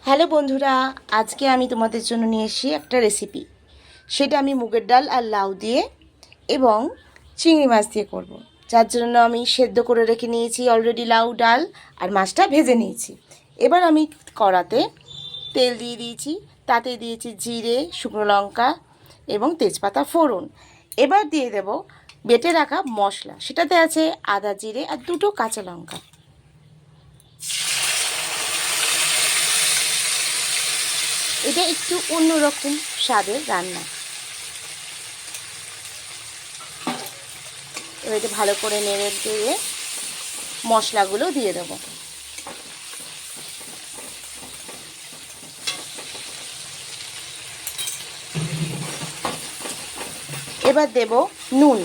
Hello বন্ধুরা, আজকে আমি তোমাদের জন্য নিয়ে এসেছি একটা রেসিপি। সেটা আমি মুগের ডাল আর লাউ দিয়ে এবং চিংড়ি মাছ দিয়ে করব। যার জন্য আমি সেদ্ধ করে রেখে নিয়েছি অলরেডি লাউ, ডাল আর মাছটা ভেজে নিয়েছি। এবার আমি কড়াতে তেল দিয়ে দিয়েছি, তাতে দিয়েছি জিরে, শুকনো লঙ্কা এবং তেজপাতা ফোড়ন। এবার দিয়ে দেব বেটে রাখা মশলা, সেটাতে আছে আদা, জিরে আর দুটো কাঁচা লঙ্কা। এটা একটু অন্যরকম স্বাদের রান্না। এবার এটা ভালো করে নেড়ে দিয়ে মশলাগুলো দিয়ে দেব। এবার দেব নুন,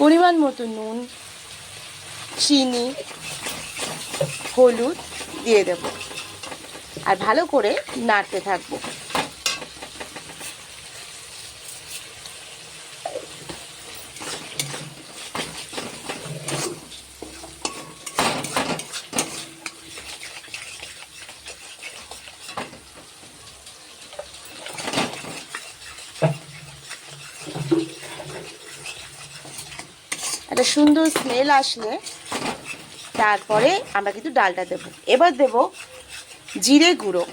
পরিমাণ মতো নুন, চিনি, হলুদ দিয়ে দেব আর ভালো করে নাড়তে থাকবো। একটা সুন্দর স্মেল আসলে তারপরে আমরা কিন্তু ডালটা দেব। এবার দেব জিরে গুঁড়ো,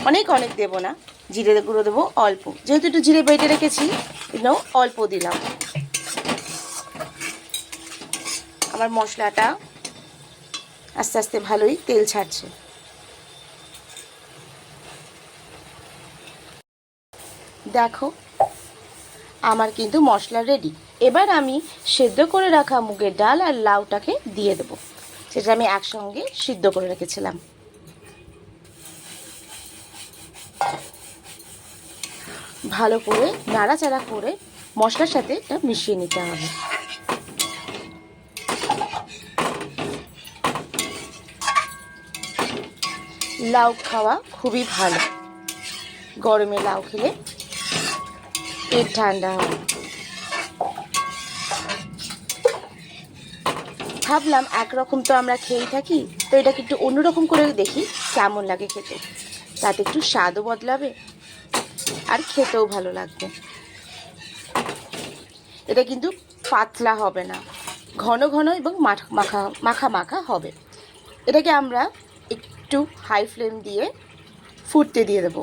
অনেক দেব না, জিরে গুঁড়ো দেবো অল্প, যেহেতু একটু জিরে বেটে রেখেছি অল্প দিলাম। আমার মশলাটা আস্তে আস্তে ভালোই তেল ছাড়ছে। দেখো আমার কিন্তু মশলা রেডি। এবার আমি সেদ্ধ করে রাখা মুগের ডাল আর লাউটাকে দিয়ে দেবো, সেটা আমি একসঙ্গে সিদ্ধ করে রেখেছিলাম। ভালো করে নাড়াচাড়া করে মশলার সাথে এটা মিশিয়ে নিতে হবে। লাউ খাওয়া খুবই ভালো, গরমে লাউ খেলে পেট ঠান্ডা হয়। ভাবলাম একরকম তো আমরা খেয়েই থাকি, তো এটাকে একটু অন্যরকম করে দেখি কেমন লাগে খেতে, তাতে একটু স্বাদও বদলাবে আর খেতেও ভালো লাগবে। এটা কিন্তু পাতলা হবে না, ঘন ঘন এবং মাখা মাখা হবে। এটাকে আমরা একটু হাই ফ্লেম দিয়ে ফুটতে দিয়ে দেব।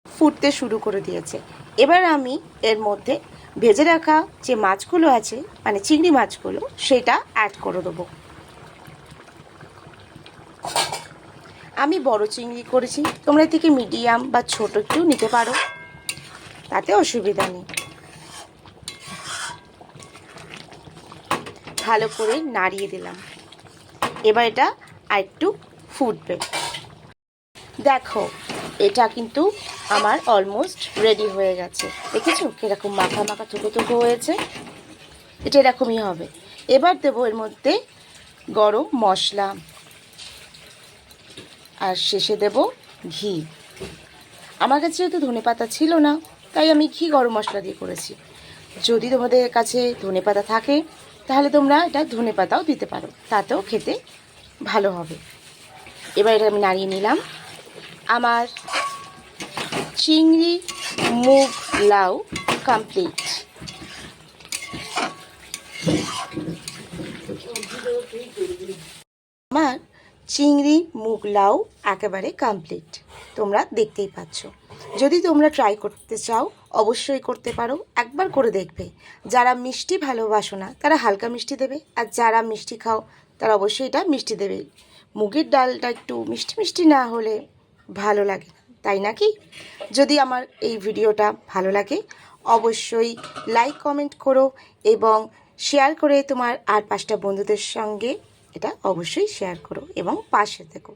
ফুটতে শুরু করে দিয়েছে। এবার আমি এর মধ্যে ভেজে রাখা যে মাছগুলো আছে, মানে চিংড়ি মাছগুলো, সেটা অ্যাড করে দেবো। আমি বড় চিংড়ি করেছি, তোমরা থেকে মিডিয়াম বা ছোট একটু নিতে পারো, তাতে অসুবিধা নেই। ভালো করে নাড়িয়ে দিলাম। এবার এটা আরেকটু ফুটবে। দেখো এটা কিন্তু আমার অলমোস্ট রেডি হয়ে গেছে। দেখেছো কিরকম মাখা মাখা থুকো থুকো হয়েছে? এটা এরকমই হবে। এবার দেবো এর মধ্যে গরম মশলা আর শেষে দেব ঘি। আমার কাছে যেহেতু ধনেপাতা ছিল না, তাই আমি ঘি গরম মশলা দিয়ে করেছি। যদি তোমাদের কাছে ধনেপাতা থাকে তাহলে তোমরা এটা ধনেপাতাও দিতে পারো, তাতেও খেতে ভালো হবে। এবার এটা আমি নাড়িয়ে নিলাম। আমার চিংড়ি মুগ লাউ কমপ্লিট। আমার চিংড়ি মুগ লাউ একেবারে কমপ্লিট, তোমরা দেখতেই পাচ্ছ। যদি তোমরা ট্রাই করতে চাও অবশ্যই করতে পারো, একবার করে দেখবে। যারা মিষ্টি ভালোবাসো না তারা হালকা মিষ্টি দেবে, আর যারা মিষ্টি খাও তারা অবশ্যই এটা মিষ্টি দেবে। মুগের ডালটা একটু মিষ্টি মিষ্টি না হলে ভালো লাগে না, তাই নাকি? যদি আমার এই ভিডিওটা ভালো লাগে অবশ্যই লাইক কমেন্ট করো এবং শেয়ার করে তোমার আর 5টা বন্ধুদের সঙ্গে এটা অবশ্যই শেয়ার করো এবং পাশে থেকো।